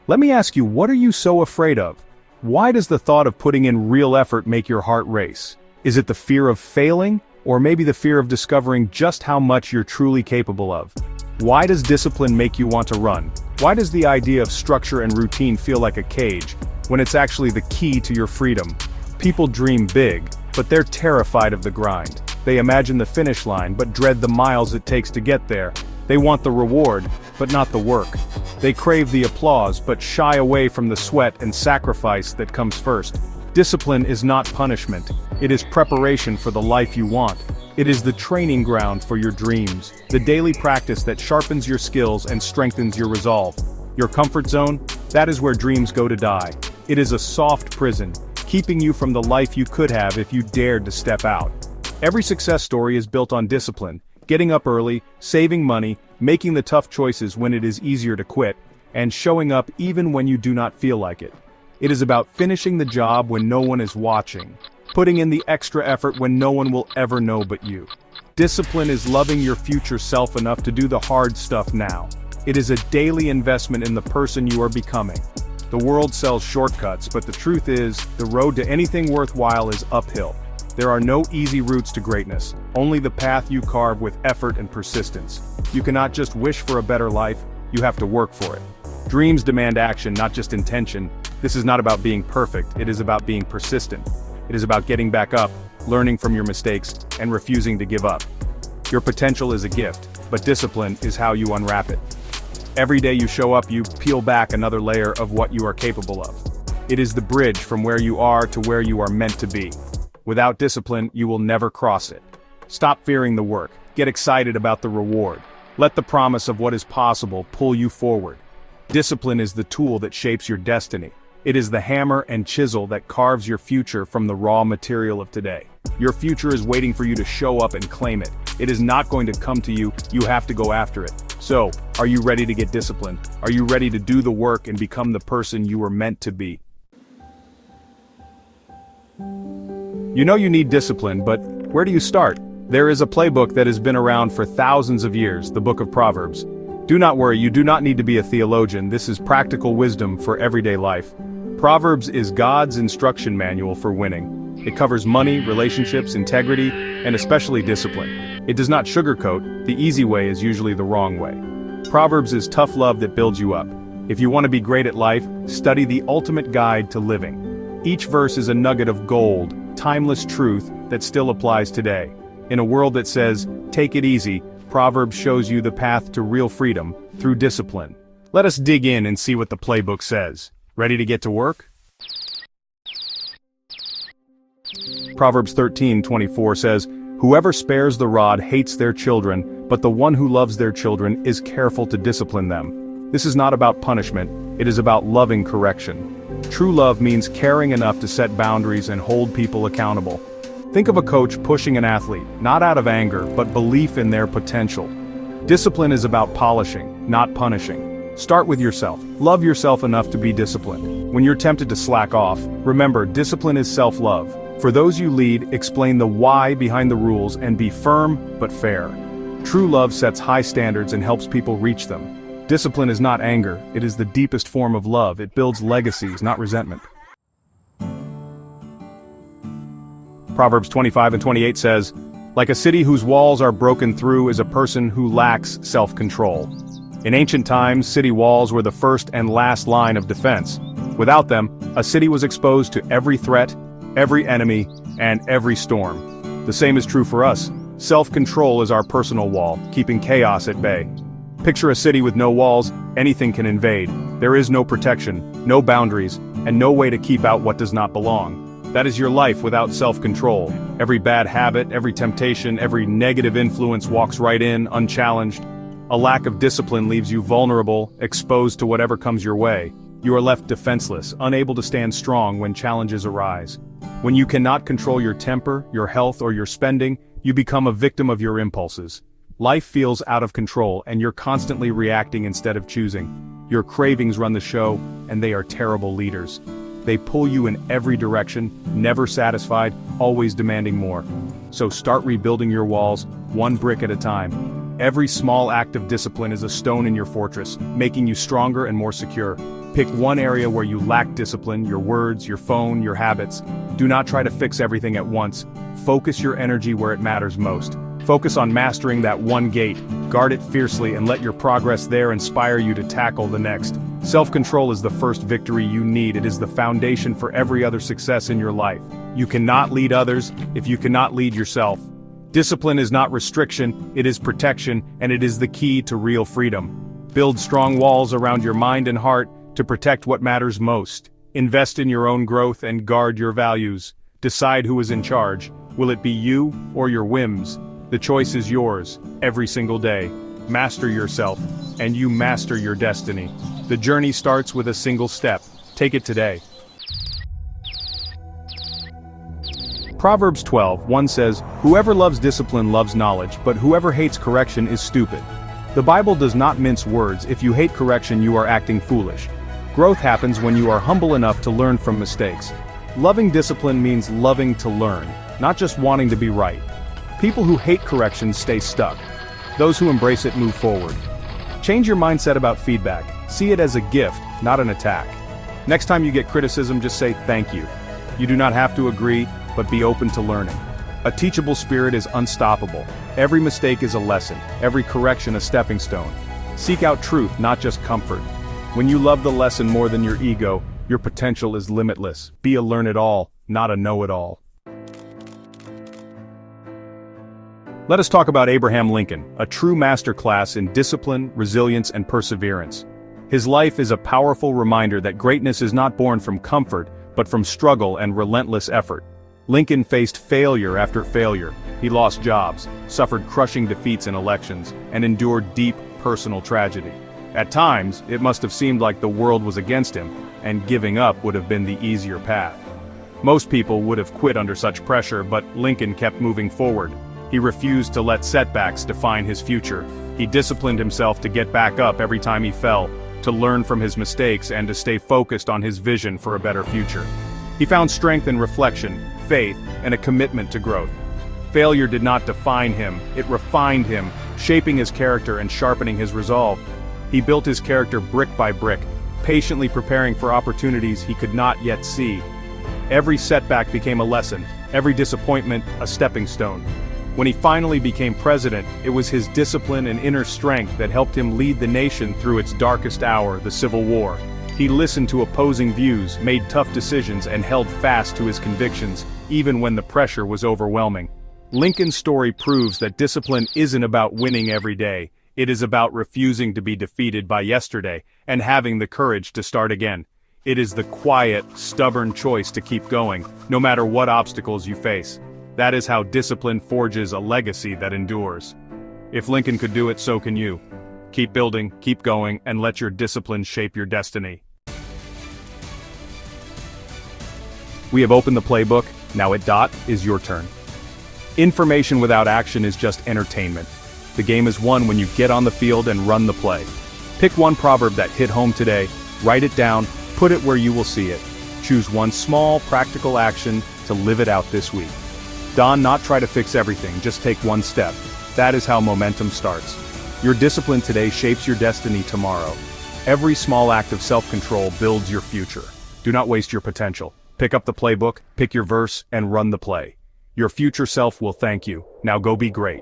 Let me ask you, what are you so afraid of? Why does the thought of putting in real effort make your heart race? Is it the fear of failing, or maybe the fear of discovering just how much you're truly capable of? Why does discipline make you want to run? Why does the idea of structure and routine feel like a cage, when it's actually the key to your freedom? People dream big, but they're terrified of the grind. They imagine the finish line, but dread the miles it takes to get there. They want the reward, but not the work. They crave the applause, but shy away from the sweat and sacrifice that comes first. Discipline is not punishment. It is preparation for the life you want. It is the training ground for your dreams, the daily practice that sharpens your skills and strengthens your resolve. Your comfort zone? That is where dreams go to die. It is a soft prison, keeping you from the life you could have if you dared to step out. Every success story is built on discipline, getting up early, saving money, making the tough choices when it is easier to quit, and showing up even when you do not feel like it. It is about finishing the job when no one is watching, putting in the extra effort when no one will ever know but you. Discipline is loving your future self enough to do the hard stuff now. It is a daily investment in the person you are becoming. The world sells shortcuts, but the truth is, the road to anything worthwhile is uphill. There are no easy routes to greatness, only the path you carve with effort and persistence. You cannot just wish for a better life, you have to work for it. Dreams demand action, not just intention. This is not about being perfect, it is about being persistent. It is about getting back up, learning from your mistakes, and refusing to give up. Your potential is a gift, but discipline is how you unwrap it. Every day you show up, you peel back another layer of what you are capable of. It is the bridge from where you are to where you are meant to be. Without discipline, you will never cross it. Stop fearing the work. Get excited about the reward. Let the promise of what is possible pull you forward. Discipline is the tool that shapes your destiny. It is the hammer and chisel that carves your future from the raw material of today. Your future is waiting for you to show up and claim it. It is not going to come to you, you have to go after it. So, are you ready to get disciplined? Are you ready to do the work and become the person you were meant to be? You know you need discipline, but where do you start? There is a playbook that has been around for thousands of years, the Book of Proverbs. Do not worry, you do not need to be a theologian. This is practical wisdom for everyday life. Proverbs is God's instruction manual for winning. It covers money, relationships, integrity, and especially discipline. It does not sugarcoat. The easy way is usually the wrong way. Proverbs is tough love that builds you up. If you want to be great at life, study the ultimate guide to living. Each verse is a nugget of gold, timeless truth that still applies today. In a world that says, take it easy, Proverbs shows you the path to real freedom through discipline. Let us dig in and see what the playbook says. Ready to get to work? Proverbs 13:24 says, "Whoever spares the rod hates their children, but the one who loves their children is careful to discipline them." This is not about punishment, it is about loving correction. True love means caring enough to set boundaries and hold people accountable. Think of a coach pushing an athlete, not out of anger, but belief in their potential. Discipline is about polishing, not punishing. Start with yourself. Love yourself enough to be disciplined. When you're tempted to slack off, remember, discipline is self-love. For those you lead, explain the why behind the rules and be firm but fair. True love sets high standards and helps people reach them. Discipline is not anger, it is the deepest form of love. It builds legacies, not resentment. Proverbs 25:28 says, "Like a city whose walls are broken through is a person who lacks self-control." In ancient times, city walls were the first and last line of defense. Without them, a city was exposed to every threat, every enemy, and every storm. The same is true for us. Self-control is our personal wall, keeping chaos at bay. Picture a city with no walls, anything can invade. There is no protection, no boundaries, and no way to keep out what does not belong. That is your life without self-control. Every bad habit, every temptation, every negative influence walks right in, unchallenged. A lack of discipline leaves you vulnerable, exposed to whatever comes your way. You are left defenseless, unable to stand strong when challenges arise. When you cannot control your temper, your health, or your spending, you become a victim of your impulses. Life feels out of control, and you're constantly reacting instead of choosing. Your cravings run the show, and they are terrible leaders. They pull you in every direction, never satisfied, always demanding more. So start rebuilding your walls, one brick at a time. Every small act of discipline is a stone in your fortress, making you stronger and more secure. Pick one area where you lack discipline: your words, your phone, your habits. Do not try to fix everything at once. Focus your energy where it matters most. Focus on mastering that one gate, guard it fiercely, and let your progress there inspire you to tackle the next. Self-control is the first victory you need. It is the foundation for every other success in your life. You cannot lead others if you cannot lead yourself. Discipline is not restriction, it is protection, and it is the key to real freedom. Build strong walls around your mind and heart to protect what matters most. Invest in your own growth and guard your values. Decide who is in charge. Will it be you or your whims? The choice is yours, every single day. Master yourself, and you master your destiny. The journey starts with a single step. Take it today. Proverbs 12:1 says, "Whoever loves discipline loves knowledge, but whoever hates correction is stupid." The Bible does not mince words. If you hate correction, you are acting foolish. Growth happens when you are humble enough to learn from mistakes. Loving discipline means loving to learn, not just wanting to be right. People who hate correction stay stuck. Those who embrace it move forward. Change your mindset about feedback. See it as a gift, not an attack. Next time you get criticism, just say thank you. You do not have to agree, but be open to learning. A teachable spirit is unstoppable. Every mistake is a lesson, every correction a stepping stone. Seek out truth, not just comfort. When you love the lesson more than your ego, your potential is limitless. Be a learn-it-all, not a know-it-all. Let us talk about Abraham Lincoln, a true masterclass in discipline, resilience, and perseverance. His life is a powerful reminder that greatness is not born from comfort, but from struggle and relentless effort. Lincoln faced failure after failure. He lost jobs, suffered crushing defeats in elections, and endured deep personal tragedy. At times, it must have seemed like the world was against him, and giving up would have been the easier path. Most people would have quit under such pressure, but Lincoln kept moving forward. He refused to let setbacks define his future. He disciplined himself to get back up every time he fell, to learn from his mistakes and to stay focused on his vision for a better future. He found strength in reflection, faith, and a commitment to growth. Failure did not define him, it refined him, shaping his character and sharpening his resolve. He built his character brick by brick, patiently preparing for opportunities he could not yet see. Every setback became a lesson, every disappointment a stepping stone. When he finally became president, it was his discipline and inner strength that helped him lead the nation through its darkest hour, the Civil War. He listened to opposing views, made tough decisions, and held fast to his convictions, even when the pressure was overwhelming. Lincoln's story proves that discipline isn't about winning every day. It is about refusing to be defeated by yesterday, and having the courage to start again. It is the quiet, stubborn choice to keep going, no matter what obstacles you face. That is how discipline forges a legacy that endures. If Lincoln could do it, so can you. Keep building, keep going, and let your discipline shape your destiny. We have opened the playbook, now it is your turn. Information without action is just entertainment. The game is won when you get on the field and run the play. Pick one proverb that hit home today, write it down, put it where you will see it. Choose one small, practical action to live it out this week. Not try to fix everything, just take one step. That is how momentum starts. Your discipline today shapes your destiny tomorrow. Every small act of self-control builds your future. Do not waste your potential. Pick up the playbook, pick your verse, and run the play. Your future self will thank you. Now go be great.